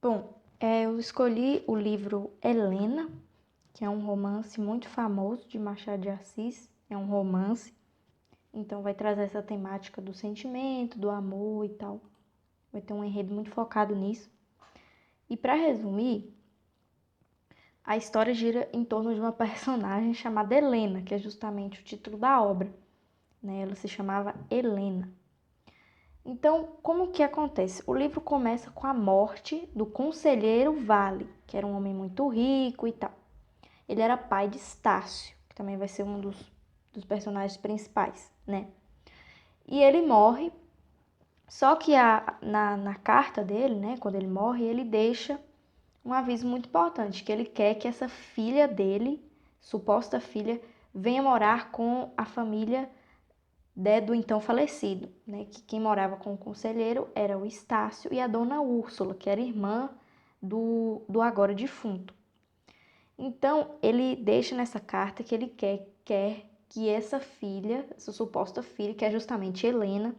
Bom, eu escolhi o livro Helena, que é um romance muito famoso de Machado de Assis. É um romance, então vai trazer essa temática do sentimento, do amor e tal. Vai ter um enredo muito focado nisso. E para resumir, a história gira em torno de uma personagem chamada Helena, que é justamente o título da obra, né? Ela se chamava Helena. Então, como que acontece? O livro começa com a morte do conselheiro Vale, que era um homem muito rico e tal. Ele era pai de Estácio, que também vai ser um dos personagens principais, né? E ele morre, só que na carta dele, né, quando ele morre, ele deixa um aviso muito importante, que ele quer que essa filha dele, suposta filha, venha morar com a família do então falecido, né? Que quem morava com o conselheiro era o Estácio e a dona Úrsula, que era irmã do agora defunto. Então, ele deixa nessa carta que ele quer que essa filha, essa suposta filha, que é justamente Helena,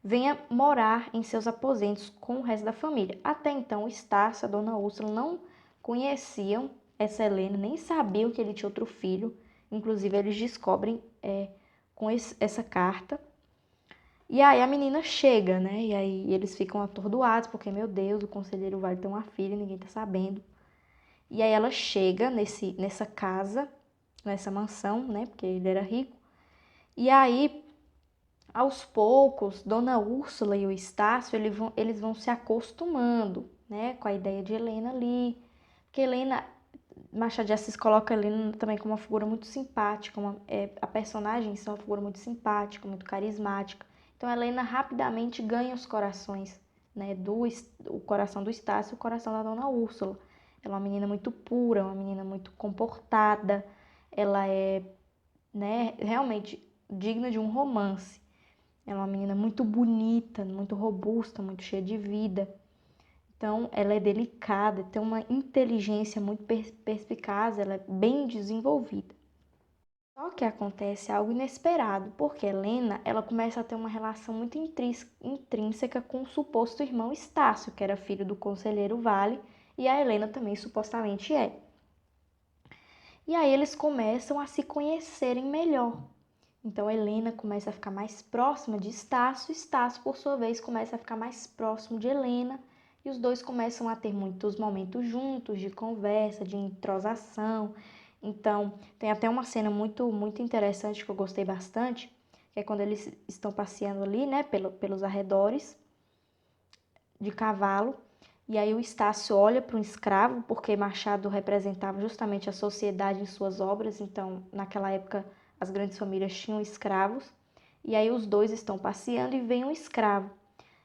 venha morar em seus aposentos com o resto da família. Até então, o Estácio e a dona Úrsula não conheciam essa Helena, nem sabiam que ele tinha outro filho. Inclusive, eles descobrem com essa carta. E aí a menina chega, né? E aí eles ficam atordoados, porque, meu Deus, o conselheiro vai ter uma filha e ninguém tá sabendo. E aí ela chega nessa casa, nessa mansão, né? Porque ele era rico. E aí, aos poucos, Dona Úrsula e o Estácio, eles vão se acostumando, né? Com a ideia de Helena ali. Porque Helena, Machado de Assis coloca Helena também como uma figura muito simpática. A personagem é uma figura muito simpática, muito carismática. Então, Helena rapidamente ganha os corações, né? O coração do Estácio e o coração da Dona Úrsula. Ela é uma menina muito pura, uma menina muito comportada. Ela é, né, realmente digna de um romance. Ela é uma menina muito bonita, muito robusta, muito cheia de vida. Então, ela é delicada, tem uma inteligência muito perspicaz, ela é bem desenvolvida. Só que acontece algo inesperado, porque Helena, ela começa a ter uma relação muito intrínseca com o suposto irmão Estácio, que era filho do conselheiro Vale, e a Helena também supostamente é. E aí eles começam a se conhecerem melhor. Então Helena começa a ficar mais próxima de Estácio, Estácio, por sua vez, começa a ficar mais próximo de Helena, e os dois começam a ter muitos momentos juntos de conversa, de entrosação. Então, tem até uma cena muito interessante que eu gostei bastante, que é quando eles estão passeando ali, né, pelos arredores de cavalo, e aí o Estácio olha para um escravo, porque Machado representava justamente a sociedade em suas obras, então naquela época as grandes famílias tinham escravos, e aí os dois estão passeando e vem um escravo.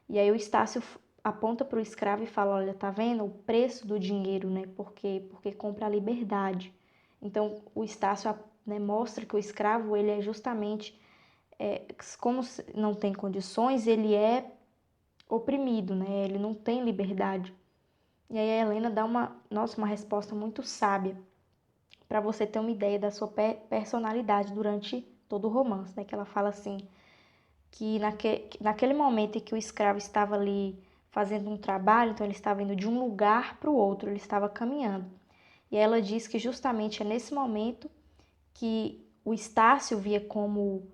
E aí o Estácio aponta para o escravo e fala, olha, tá vendo o preço do dinheiro, né? Porque compra a liberdade. Então o Estácio, né, mostra que o escravo, ele é justamente, como não tem condições, ele é oprimido, né? Ele não tem liberdade. E aí a Helena dá uma resposta muito sábia para você ter uma ideia da sua personalidade durante todo o romance, né? Que ela fala assim, que naquele momento em que o escravo estava ali fazendo um trabalho, então ele estava indo de um lugar para o outro, ele estava caminhando. E ela diz que justamente é nesse momento que o Estácio via como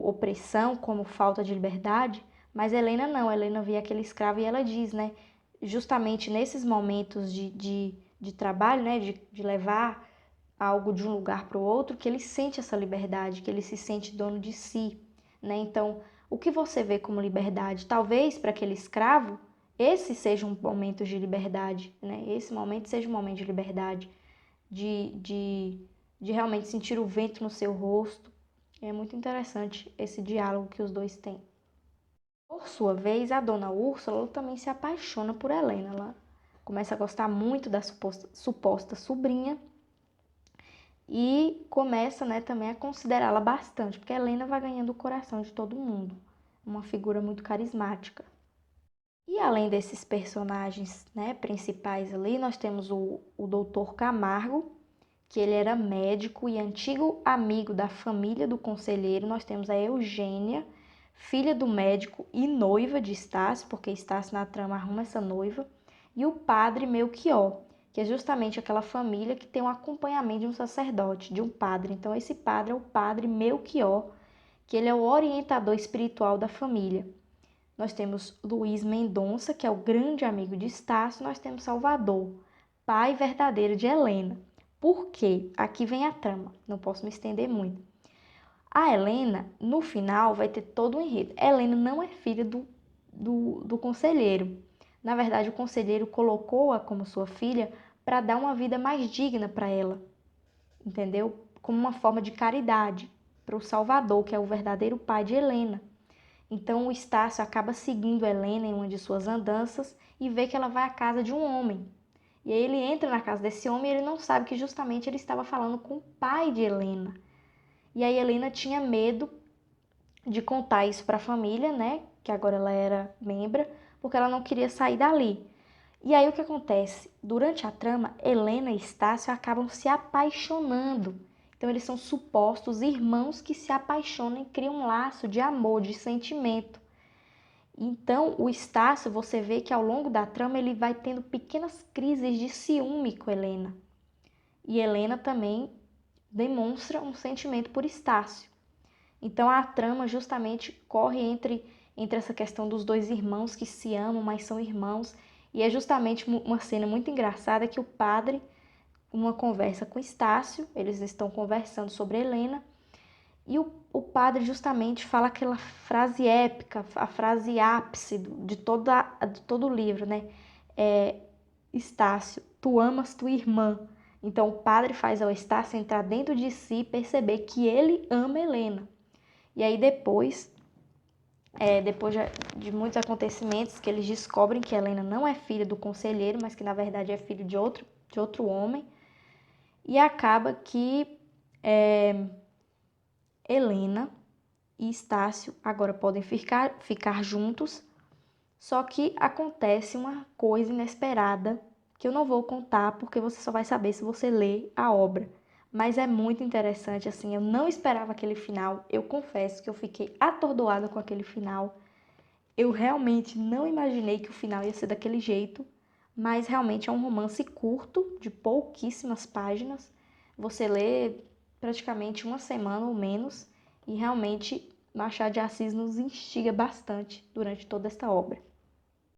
opressão, como falta de liberdade, mas Helena não, Helena via aquele escravo e ela diz, né, justamente nesses momentos de trabalho, né, de levar algo de um lugar para o outro, que ele sente essa liberdade, que ele se sente dono de si, né? Então, o que você vê como liberdade? Talvez para aquele escravo, esse seja um momento de liberdade, né? Esse momento seja um momento de liberdade, de, de, de realmente sentir o vento no seu rosto. É muito interessante esse diálogo que os dois têm. Por sua vez, a dona Úrsula também se apaixona por Helena. Ela começa a gostar muito da suposta sobrinha e começa, né, também a considerá-la bastante, porque a Helena vai ganhando o coração de todo mundo. Uma figura muito carismática. E além desses personagens, né, principais ali, nós temos o Doutor Camargo, que ele era médico e antigo amigo da família do conselheiro. Nós temos a Eugênia, filha do médico e noiva de Estácio, porque Estácio na trama arruma essa noiva. e o padre Melchior, que é justamente aquela família que tem um acompanhamento de um sacerdote, de um padre. Então esse padre é o padre Melchior, que ele é o orientador espiritual da família. Nós temos Luiz Mendonça, que é o grande amigo de Estácio. Nós temos Salvador, pai verdadeiro de Helena. Por quê? Aqui vem a trama, não posso me estender muito. A Helena, no final, vai ter todo o enredo. Helena não é filha do conselheiro. Na verdade, o conselheiro colocou-a como sua filha para dar uma vida mais digna para ela, entendeu? Como uma forma de caridade para o Salvador, que é o verdadeiro pai de Helena. Então o Estácio acaba seguindo Helena em uma de suas andanças e vê que ela vai à casa de um homem. E aí ele entra na casa desse homem e ele não sabe que justamente ele estava falando com o pai de Helena. E aí Helena tinha medo de contar isso para a família, né? Que agora ela era membra, porque ela não queria sair dali. E aí o que acontece? Durante a trama, Helena e Estácio acabam se apaixonando. Então eles são supostos irmãos que se apaixonam e criam um laço de amor, de sentimento. Então o Estácio, você vê que ao longo da trama ele vai tendo pequenas crises de ciúme com Helena. E Helena também demonstra um sentimento por Estácio. Então a trama justamente corre entre essa questão dos dois irmãos que se amam, mas são irmãos. E é justamente uma cena muito engraçada que o padre, uma conversa com Estácio, eles estão conversando sobre Helena, e o padre justamente fala aquela frase épica, a frase ápice de todo o livro, né? Estácio, tu amas tua irmã. Então o padre faz ao Estácio entrar dentro de si e perceber que ele ama Helena. E aí depois de muitos acontecimentos, que eles descobrem que Helena não é filha do conselheiro, mas que na verdade é filha de outro homem. E acaba que Helena e Estácio agora podem ficar juntos, só que acontece uma coisa inesperada que eu não vou contar porque você só vai saber se você ler a obra. Mas é muito interessante, assim, eu não esperava aquele final, eu confesso que eu fiquei atordoada com aquele final. Eu realmente não imaginei que o final ia ser daquele jeito, mas realmente é um romance curto, de pouquíssimas páginas. Você lê praticamente uma semana ou menos, e realmente Machado de Assis nos instiga bastante durante toda esta obra.